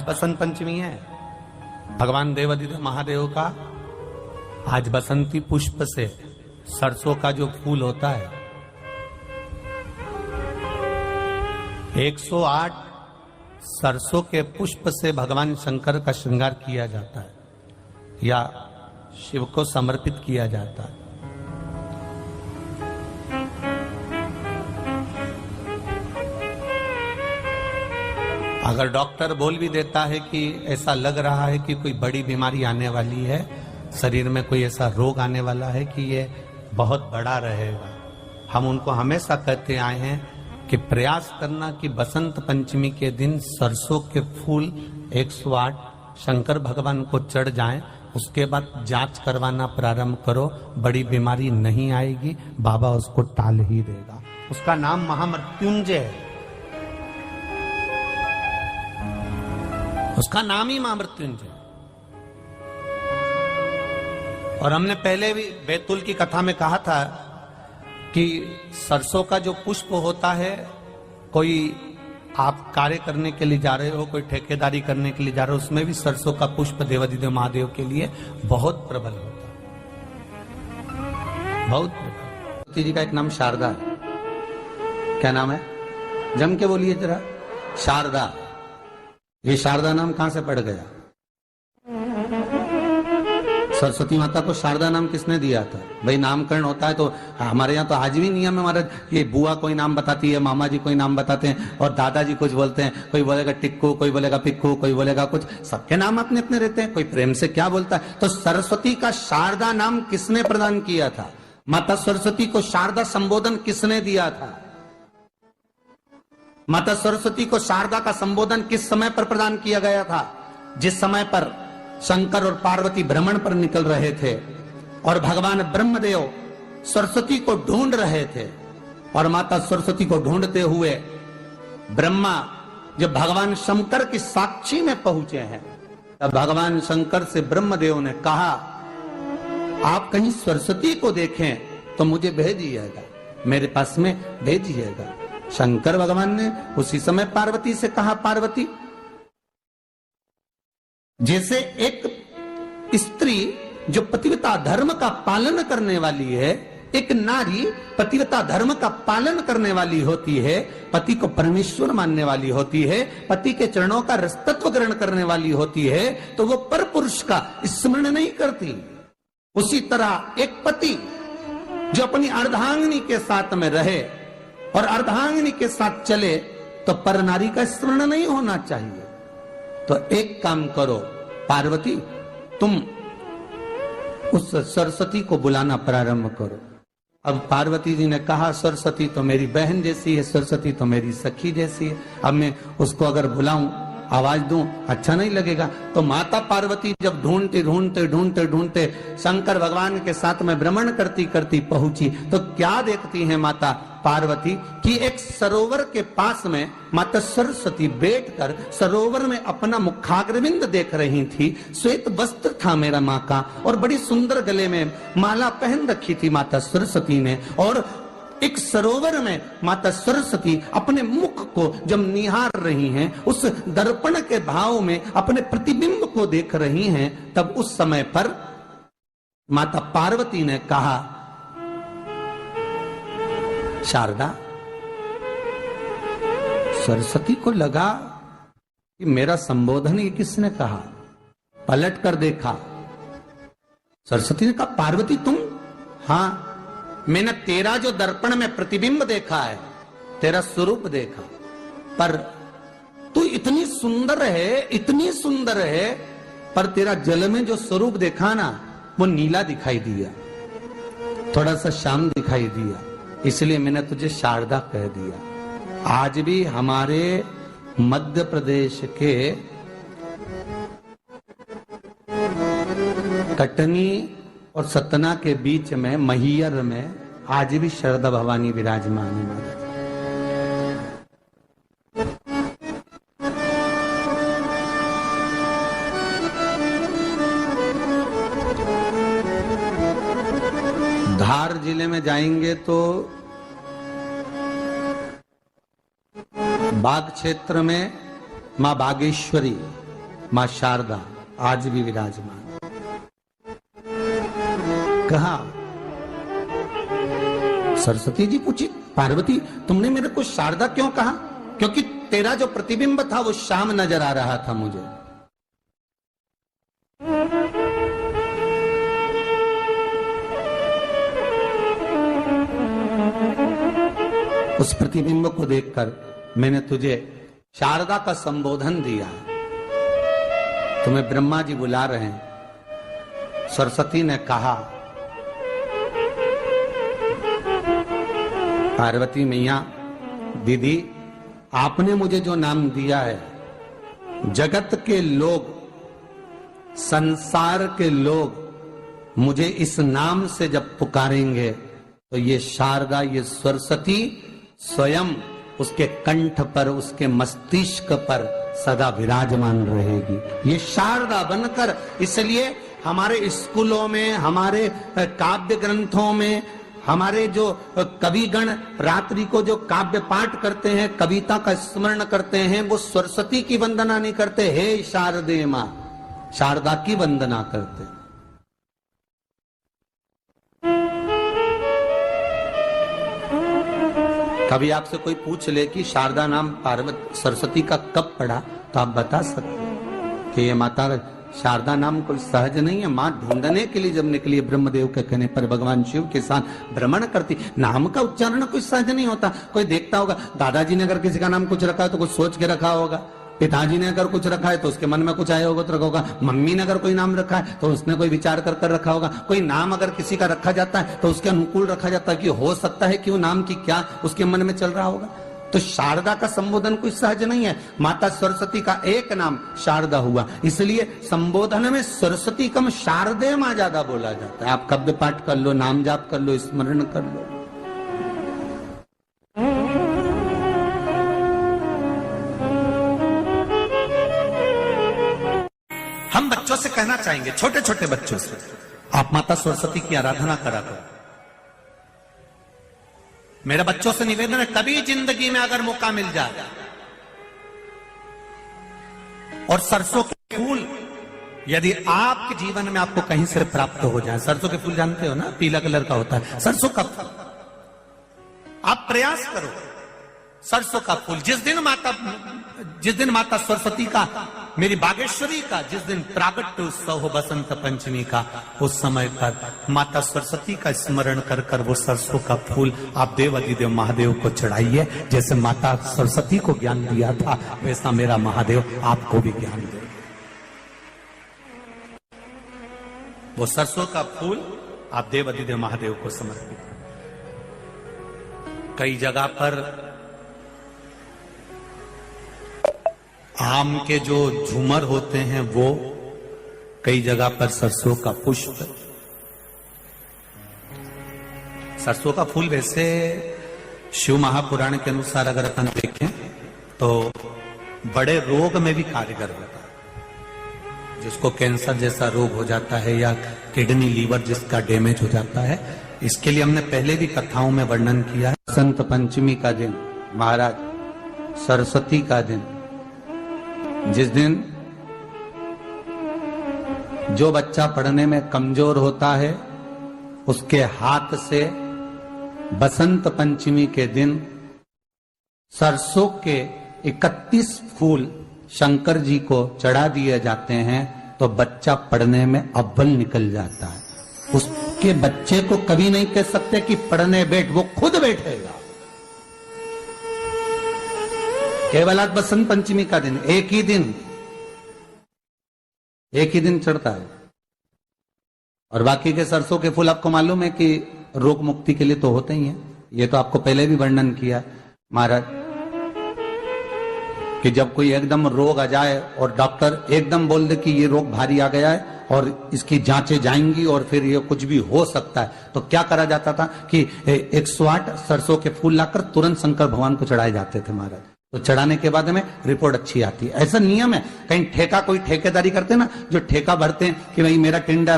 बसंत पंचमी है, भगवान देवाधिदेव महादेव का आज बसंती पुष्प से सरसों का जो फूल होता है 108 सरसों के पुष्प से भगवान शंकर का श्रृंगार किया जाता है या शिव को समर्पित किया जाता है। अगर डॉक्टर बोल भी देता है कि ऐसा लग रहा है कि कोई बड़ी बीमारी आने वाली है, शरीर में कोई ऐसा रोग आने वाला है कि ये बहुत बड़ा रहेगा, हम उनको हमेशा कहते आए हैं कि प्रयास करना कि बसंत पंचमी के दिन सरसों के फूल 108 शंकर भगवान को चढ़ जाएं, उसके बाद जांच करवाना प्रारंभ करो, बड़ी बीमारी नहीं आएगी, बाबा उसको टाल ही देगा। उसका नाम महामृत्युंजय है, उसका नाम ही महामृत्युंजय। और हमने पहले भी बैतूल की कथा में कहा था कि सरसों का जो पुष्प होता है, कोई आप कार्य करने के लिए जा रहे हो, कोई ठेकेदारी करने के लिए जा रहे हो, उसमें भी सरसों का पुष्प देवाधिदेव महादेव के लिए बहुत प्रबल होता है, बहुत प्रबल। जी का एक नाम शारदा है, क्या नाम है? जम के बोलिए जरा। शारदा। ये शारदा नाम कहां से पड़ गया? सरस्वती माता को शारदा नाम किसने दिया था? भाई नामकरण होता है तो हमारे यहाँ तो आज भी नियम है हमारा, ये बुआ कोई नाम बताती है, मामा जी कोई नाम बताते हैं और दादाजी कुछ बोलते हैं, कोई बोलेगा टिक्कू, कोई बोलेगा पिक्कू, कोई बोलेगा कुछ, सबके नाम अपने अपने रहते हैं, कोई प्रेम से क्या बोलता है। तो सरस्वती का शारदा नाम किसने प्रदान किया था? माता सरस्वती को शारदा संबोधन किसने दिया था? माता सरस्वती को शारदा का संबोधन किस समय पर प्रदान किया गया था? जिस समय पर शंकर और पार्वती भ्रमण पर निकल रहे थे और भगवान ब्रह्मदेव सरस्वती को ढूंढ रहे थे, और माता सरस्वती को ढूंढते हुए ब्रह्मा जब भगवान शंकर की साक्षी में पहुंचे हैं, तब भगवान शंकर से ब्रह्मदेव ने कहा, आप कहीं सरस्वती को देखें तो मुझे भेजिएगा, मेरे पास में भेजिएगा। शंकर भगवान ने उसी समय पार्वती से कहा, पार्वती, जैसे एक स्त्री जो पतिव्रता धर्म का पालन करने वाली है, एक नारी पतिव्रता धर्म का पालन करने वाली होती है, पति को परमेश्वर मानने वाली होती है, पति के चरणों का रसतत्व ग्रहण करने वाली होती है, तो वो पर पुरुष का स्मरण नहीं करती। उसी तरह एक पति जो अपनी अर्धांगिनी के साथ में रहे और अर्धांगिनी के साथ चले तो पर नारी का स्मरण नहीं होना चाहिए। तो एक काम करो पार्वती, तुम उस सरस्वती को बुलाना प्रारंभ करो। अब पार्वती जी ने कहा, सरस्वती तो मेरी बहन जैसी है, सरस्वती तो मेरी सखी जैसी है, अब मैं उसको अगर बुलाऊं, आवाज दूं, अच्छा नहीं लगेगा। तो माता पार्वती जब ढूंढते ढूंढते ढूंढते ढूंढते शंकर भगवान के साथ में भ्रमण करती करती पहुंची, तो क्या देखती है माता पार्वती कि एक सरोवर के पास में माता सरस्वती बैठकर सरोवर में अपना मुखाग्रविंद देख रही थी। श्वेत वस्त्र था मेरा माँ का और बड़ी सुंदर गले में माला पहन रखी थी माता सरस्वती ने, और एक सरोवर में माता सरस्वती अपने मुख को जब निहार रही हैं, उस दर्पण के भाव में अपने प्रतिबिंब को देख रही हैं, तब उस समय पर माता पार्वती ने कहा, शारदा, सरस्वती को लगा कि मेरा संबोधन ये किसने कहा, पलट कर देखा। सरस्वती ने कहा, पार्वती तुम? हाँ, मैंने तेरा जो दर्पण में प्रतिबिंब देखा है, तेरा स्वरूप देखा, पर तू इतनी सुंदर है, इतनी सुंदर है, पर तेरा जल में जो स्वरूप देखा ना, वो नीला दिखाई दिया, थोड़ा सा श्याम दिखाई दिया, इसलिए मैंने तुझे शारदा कह दिया। आज भी हमारे मध्य प्रदेश के कटनी और सतना के बीच में महियर में आज भी शारदा भवानी विराजमान है महाराज। धार जिले में जाएंगे तो बाग क्षेत्र में मां बागेश्वरी मां शारदा आज भी विराजमान। कहा सरस्वती जी पूछी, पार्वती तुमने मेरे को शारदा क्यों कहा? क्योंकि तेरा जो प्रतिबिंब था वो श्याम नजर आ रहा था मुझे। उस प्रतिबिंब को देखकर मैंने तुझे शारदा का संबोधन दिया। तुम्हें ब्रह्मा जी बुला रहे हैं। सरस्वती ने कहा, पार्वती मैया दीदी, आपने मुझे जो नाम दिया है, जगत के लोग, संसार के लोग मुझे इस नाम से जब पुकारेंगे तो ये शारदा, ये सरस्वती स्वयं उसके कंठ पर, उसके मस्तिष्क पर सदा विराजमान रहेगी, ये शारदा बनकर। इसलिए हमारे स्कूलों में, हमारे काव्य ग्रंथों में, हमारे जो कविगण रात्रि को जो काव्य पाठ करते हैं, कविता का स्मरण करते हैं, वो सरस्वती की वंदना नहीं करते, हे शारदे मां, शारदा की वंदना करते। कभी आपसे कोई पूछ ले कि शारदा नाम पार्वती सरस्वती का कब पड़ा, तो आप बता सकते हैं कि ये माता शारदा नाम कोई सहज नहीं है। मां ढूंढने के लिए जब निकली, ब्रह्मदेव के कहने पर भगवान शिव के साथ भ्रमण करती। नाम का उच्चारण कोई सहज नहीं होता। कोई देखता होगा, दादाजी ने अगर किसी का नाम कुछ रखा है तो कुछ सोच के रखा होगा, पिताजी ने अगर कुछ रखा है तो उसके मन में कुछ आया होगा तो रखा होगा, मम्मी ने अगर कोई नाम रखा है तो उसने कोई विचार कर कर रखा होगा। कोई नाम अगर किसी का रखा जाता है तो उसके अनुकूल रखा जाता है कि हो सकता है कि वो नाम की क्या उसके मन में चल रहा होगा। तो शारदा का संबोधन कोई सहज नहीं है। माता सरस्वती का एक नाम शारदा हुआ, इसलिए संबोधन में सरस्वती कम शारदे मां ज्यादा बोला जाता है। आप काव्य पाठ कर लो, नाम जाप कर लो, स्मरण कर लो। हम बच्चों से कहना चाहेंगे, छोटे छोटे बच्चों से, आप माता सरस्वती की आराधना करा करो। मेरे बच्चों से निवेदन है, कभी जिंदगी में अगर मौका मिल जाए और सरसों के फूल यदि आपके जीवन में आपको कहीं से प्राप्त हो जाए, सरसों के फूल जानते हो ना, पीला कलर का होता है सरसों का फूल, आप प्रयास करो सरसों का फूल। जिस दिन माता सरस्वती का, मेरी बागेश्वरी का जिस दिन प्रागट्य उत्सव हो बसंत पंचमी का, उस समय पर माता सरस्वती का स्मरण कर कर वो सरसों का फूल आप देव अधिदेव महादेव को चढ़ाइए। जैसे माता सरस्वती को ज्ञान दिया था, वैसा मेरा महादेव आपको भी ज्ञान दे। वो सरसों का फूल आप देव अधिदेव महादेव को समर्पित। कई जगह पर आम के जो झूमर होते हैं वो, कई जगह पर सरसों का पुष्प, सरसों का फूल वैसे शिव महापुराण के अनुसार अगर अपन देखें तो बड़े रोग में भी कारगर होता है। जिसको कैंसर जैसा रोग हो जाता है या किडनी लीवर जिसका डैमेज हो जाता है, इसके लिए हमने पहले भी कथाओं में वर्णन किया है। बसंत पंचमी का दिन, महाराज सरस्वती का दिन, जिस दिन जो बच्चा पढ़ने में कमजोर होता है उसके हाथ से बसंत पंचमी के दिन सरसों के 31 फूल शंकर जी को चढ़ा दिए जाते हैं तो बच्चा पढ़ने में अव्वल निकल जाता है। उसके बच्चे को कभी नहीं कह सकते कि पढ़ने बैठ, वो खुद बैठेगा। केवल आज बसंत पंचमी का दिन, एक ही दिन चढ़ता है। और बाकी के सरसों के फूल आपको मालूम है कि रोग मुक्ति के लिए तो होते ही हैं। ये तो आपको पहले भी वर्णन किया महाराज कि जब कोई एकदम रोग आ जाए और डॉक्टर एकदम बोल दे कि ये रोग भारी आ गया है और इसकी जांचें जाएंगी और फिर ये कुछ भी हो सकता है, तो क्या करा जाता था कि 108 सरसों के फूल लाकर तुरंत शंकर भगवान को चढ़ाए जाते थे महाराज। तो चढ़ाने के बाद में रिपोर्ट अच्छी आती है। ऐसा नियम है। कहीं ठेका, कोई ठेकेदारी करते हैं ना, जो ठेका भरते हैं कि भाई मेरा टेंडर